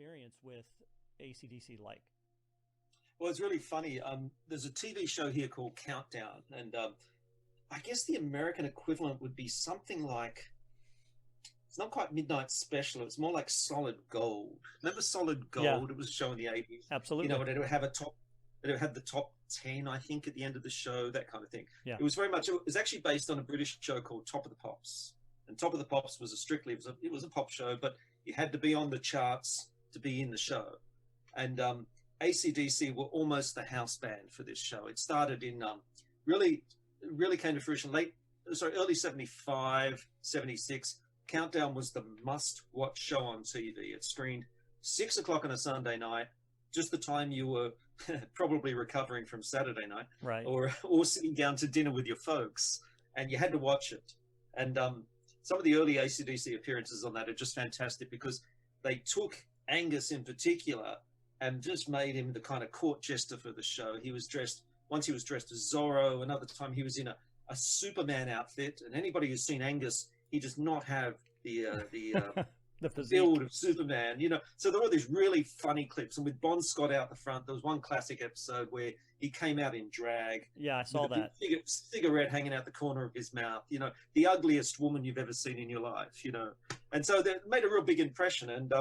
experience with AC/DC like? Well, it's really funny. There's a TV show here called Countdown, and I guess the American equivalent would be something like, it's not quite Midnight Special. It's more like Solid Gold. Remember Solid Gold? Yeah. It was a show in the 80s. Absolutely. You know, it would have it would have the top 10, I think, at the end of the show, that kind of thing. Yeah. It was it was actually based on a British show called Top of the Pops. And Top of the Pops was it was a pop show, but you had to be on the charts to be in the show. And AC/DC were almost the house band for this show. It started in really came to fruition early 75, 76. Countdown was the must-watch show on TV. It screened 6 o'clock on a Sunday night, just the time you were probably recovering from Saturday night, right? Or sitting down to dinner with your folks, and you had to watch it. And some of the early AC/DC appearances on that are just fantastic because they took Angus in particular and just made him the kind of court jester for the show. Once he was dressed as Zorro, another time he was in a Superman outfit. And anybody who's seen Angus, he does not have the the build of Superman, you know. So there were these really funny clips, and with Bon Scott out the front, there was one classic episode where he came out in drag. Yeah, I saw that. Cigarette hanging out the corner of his mouth, you know, the ugliest woman you've ever seen in your life, you know. And so they made a real big impression. And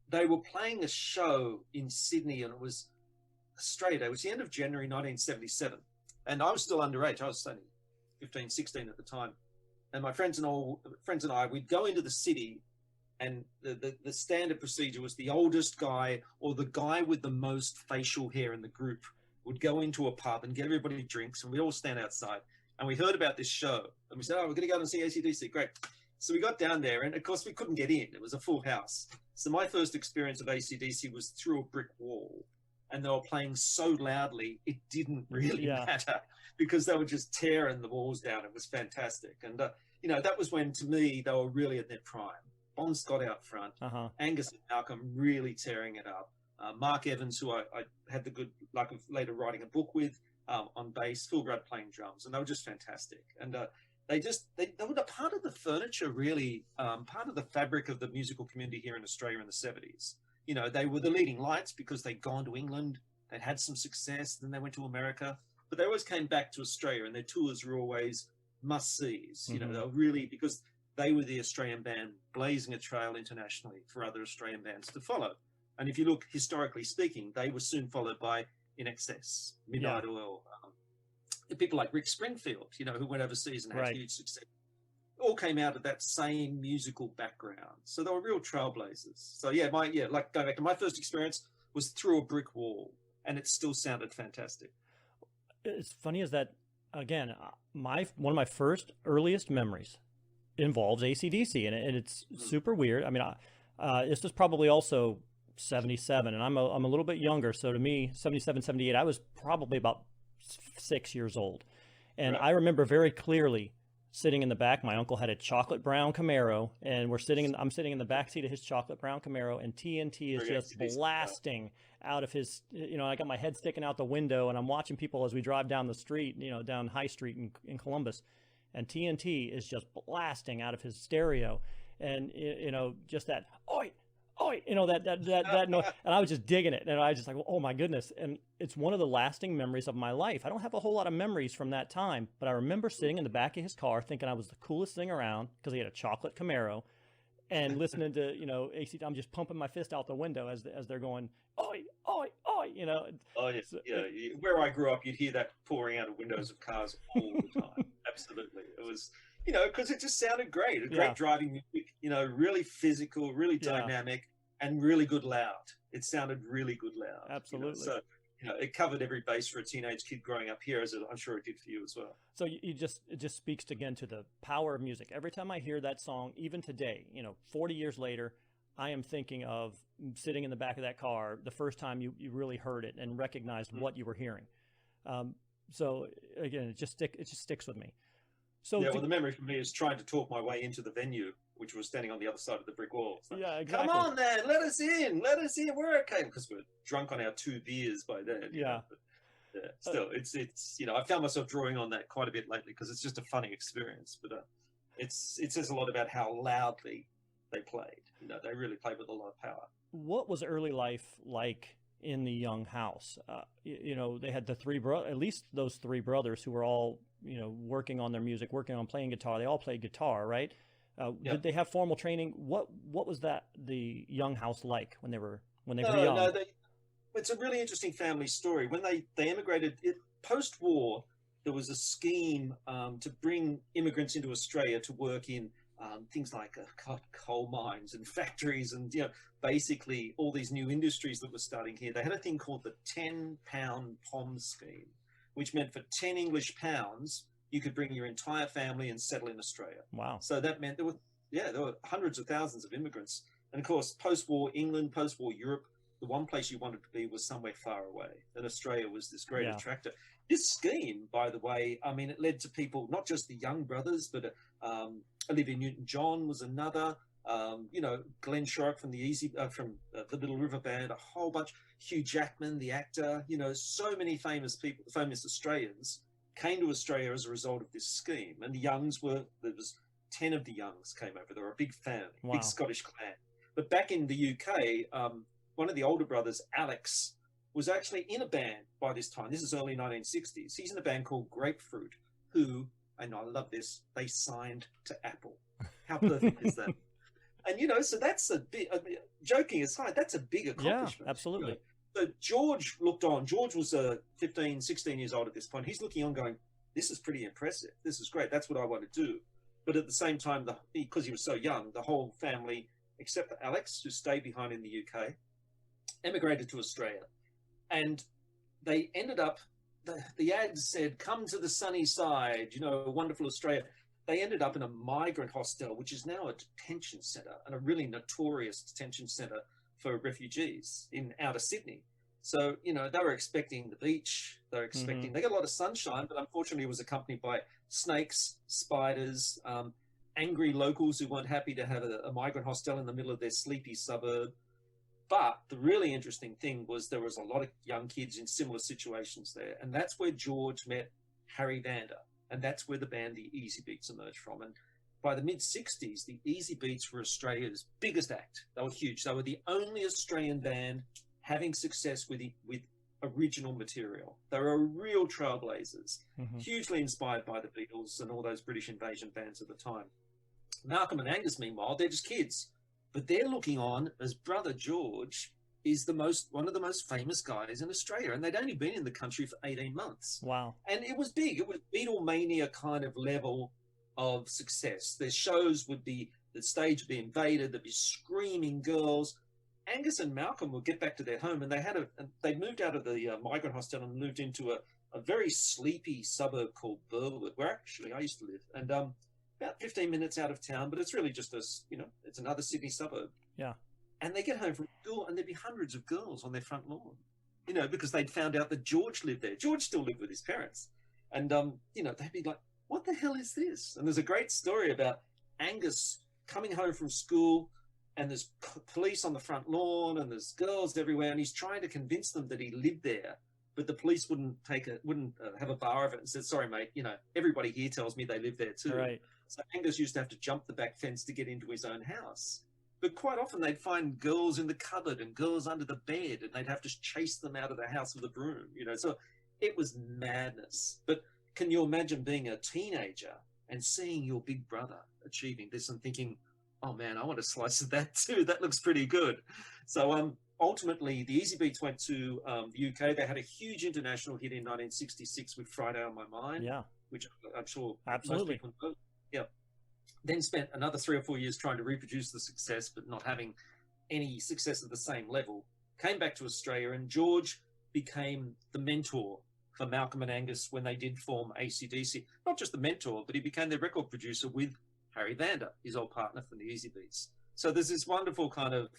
they were playing a show in Sydney, and it was Australia Day. It was the end of January 1977. And I was still underage. I was only 15, 16 at the time. And my friends and I, we'd go into the city, and the standard procedure was the oldest guy or the guy with the most facial hair in the group would go into a pub and get everybody drinks, and we'd all stand outside. And we heard about this show, and we said, "Oh, we're going to go and see AC/DC." Great. So we got down there, and of course we couldn't get in. It was a full house. So my first experience of AC/DC was through a brick wall, and they were playing so loudly it didn't really matter because they were just tearing the walls down. It was fantastic. And you know, that was when, to me, they were really at their prime. Bon Scott out front, Angus and Malcolm really tearing it up. Mark Evans, who I had the good luck of later writing a book with, on bass, Phil Rudd playing drums, and they were just fantastic. And they were a part of the furniture, really, part of the fabric of the musical community here in Australia in the 70s. You know, they were the leading lights because they'd gone to England, they'd had some success, then they went to America, but they always came back to Australia, and their tours were always must-sees. You know, they were really, because they were the Australian band blazing a trail internationally for other Australian bands to follow. And if you look historically speaking, they were soon followed by In Excess, Midnight Oil, people like Rick Springfield, you know, who went overseas and had huge success. All came out of that same musical background. So they were real trailblazers. So like going back to my first experience was through a brick wall, and it still sounded fantastic. It's funny is that, again, one of my first earliest memories involves AC/DC, and it's super weird. I mean, this was probably also 77, and I'm a little bit younger. So to me, 77, 78, I was probably about 6 years old. And I remember very clearly sitting in the back. My uncle had a chocolate brown Camaro, and I'm sitting in the back seat of his chocolate brown Camaro, and TNT is just blasting out of his, you know, I got my head sticking out the window, and I'm watching people as we drive down the street, you know, down High Street in Columbus, and TNT is just blasting out of his stereo. And, you know, just that, oi, oi, you know, that noise. And I was just digging it. And I was just like, oh my goodness. And it's one of the lasting memories of my life. I don't have a whole lot of memories from that time, but I remember sitting in the back of his car thinking I was the coolest thing around because he had a chocolate Camaro, and listening to, you know, AC. I'm just pumping my fist out the window as they're going, oi, oi, oi, you know. Oh, yeah. So, where I grew up, you'd hear that pouring out of windows of cars all the time. Absolutely. It was, you know, because it just sounded great. Great driving music, you know, really physical, really dynamic, and really good loud. It sounded really good loud. Absolutely. You know? So, you know, it covered every base for a teenage kid growing up here, as I'm sure it did for you as well. So it just speaks again to the power of music. Every time I hear that song, even today, you know, 40 years later, I am thinking of sitting in the back of that car the first time you really heard it and recognized what you were hearing. So again, it just sticks with me. So well, the memory for me is trying to talk my way into the venue, which was standing on the other side of the brick wall. So, yeah, exactly. Come on, man, let us in. We're okay, because we're drunk on our 2 beers by then. Yeah. But, still, it's you know, I found myself drawing on that quite a bit lately because it's just a funny experience. But it says a lot about how loudly they played. You know, they really played with a lot of power. What was early life like in the Young house? You know, they had at least those three brothers who were all, you know, working on their music, working on playing guitar. They all played guitar, right? Did they have formal training? What was the Young house like when they were young? No, it's a really interesting family story. When they immigrated post-war, there was a scheme to bring immigrants into Australia to work in things like coal mines and factories, and you know, basically all these new industries that were starting here. They had a thing called the 10-pound POM scheme, which meant for 10 English pounds, you could bring your entire family and settle in Australia. Wow. So that meant there were hundreds of thousands of immigrants. And of course, post-war England, post-war Europe, the one place you wanted to be was somewhere far away. And Australia was this great attractor. This scheme, by the way, I mean, it led to people, not just the Young brothers, but Olivia Newton-John was another, you know, Glenn Shorrock from the Little River Band, a whole bunch, Hugh Jackman, the actor, you know, so many famous people, famous Australians came to Australia as a result of this scheme. And the Youngs there was 10 of the Youngs came over. They were a big family, big Scottish clan. But back in the UK, one of the older brothers, Alex, was actually in a band by this time. This is early 1960s. He's in a band called Grapefruit, who, and I love this, they signed to Apple. How perfect is that? And, you know, so that's a bit, joking aside, that's a big accomplishment. Yeah, absolutely. You know? So George looked on. George was 15, 16 years old at this point. He's looking on going, this is pretty impressive. This is great. That's what I want to do. But at the same time, because he was so young, the whole family, except for Alex, who stayed behind in the UK, emigrated to Australia. And they ended up, the ads said, come to the sunny side, you know, wonderful Australia. They ended up in a migrant hostel, which is now a detention centre, and a really notorious detention centre for refugees in outer Sydney. So, you know, they were expecting the beach, they were expecting, they got a lot of sunshine, but unfortunately it was accompanied by snakes, spiders, angry locals who weren't happy to have a migrant hostel in the middle of their sleepy suburb. But the really interesting thing was there was a lot of young kids in similar situations there. And that's where George met Harry Vander. And that's where the band The Easy Beats emerged from. And by the mid-60s, the Easy Beats were Australia's biggest act. They were huge. They were the only Australian band having success with original material. They were real trailblazers, hugely inspired by the Beatles and all those British invasion bands at the time. Malcolm and Angus, meanwhile, they're just kids. But they're looking on as brother George is one of the most famous guys in Australia. And they'd only been in the country for 18 months. Wow. And it was big. It was Beatlemania kind of level of success. Their shows the stage would be invaded. There'd be screaming girls. Angus and Malcolm would get back to their home, and they moved out of the migrant hostel and moved into a very sleepy suburb called Burwood, where actually I used to live. And about 15 minutes out of town, but it's really just it's another Sydney suburb. Yeah. And they get home from school and there'd be hundreds of girls on their front lawn, you know, because they'd found out that George lived there. George still lived with his parents. And, you know, they'd be like, what the hell is this? And there's a great story about Angus coming home from school, and there's police on the front lawn and there's girls everywhere. And he's trying to convince them that he lived there, but the police wouldn't have a bar of it and said, sorry, mate, you know, everybody here tells me they live there too. Right. So Angus used to have to jump the back fence to get into his own house. But quite often they'd find girls in the cupboard and girls under the bed, and they'd have to chase them out of the house with a broom, you know. So it was madness. But can you imagine being a teenager and seeing your big brother achieving this and thinking, oh man, I want a slice of that too. That looks pretty good. So ultimately, the Easy Beats went to the UK. They had a huge international hit in 1966 with Friday on My Mind, which I'm sure most people know. Yeah. Then spent another 3 or 4 years trying to reproduce the success, but not having any success at the same level. Came back to Australia, and George became the mentor for Malcolm and Angus when they did form AC/DC. Not just the mentor, but he became their record producer with Harry Vander, his old partner from the Easy Beats. So there's this wonderful kind of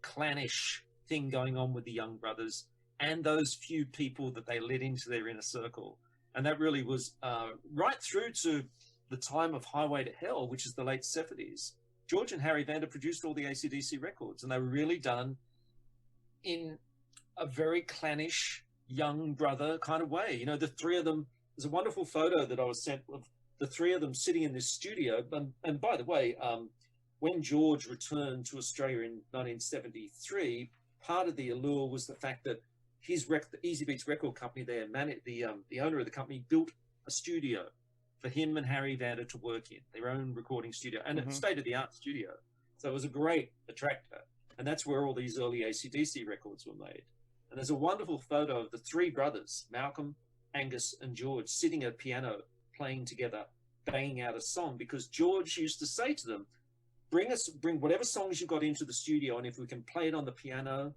clannish thing going on with the Young brothers and those few people that they let into their inner circle. And that really was right through to the time of Highway to Hell, which is the late 70s. George and Harry Vander produced all the AC/DC records, and they were really done in a very clannish, young brother kind of way. You know, the three of them, there's a wonderful photo that I was sent of the three of them sitting in this studio. And by the way, when George returned to Australia in 1973, part of the allure was the fact that the Easy Beats record company there, the owner of the company, built a studio for him and Harry Vander to work in, their own recording studio, and a state-of-the-art studio. So it was a great attractor. And that's where all these early AC/DC records were made. And there's a wonderful photo of the three brothers, Malcolm, Angus, and George, sitting at a piano, playing together, banging out a song, because George used to say to them, bring whatever songs you got into the studio, and if we can play it on the piano,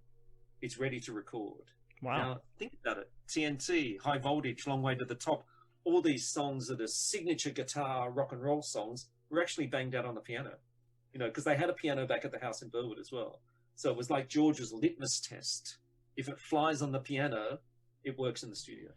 it's ready to record. Wow. Now, think about it. TNT, High Voltage, Long Way to the Top, all these songs that are signature guitar rock and roll songs were actually banged out on the piano, because they had a piano back at the house in Burwood as well. So it was like George's litmus test. If it flies on the piano, it works in the studio.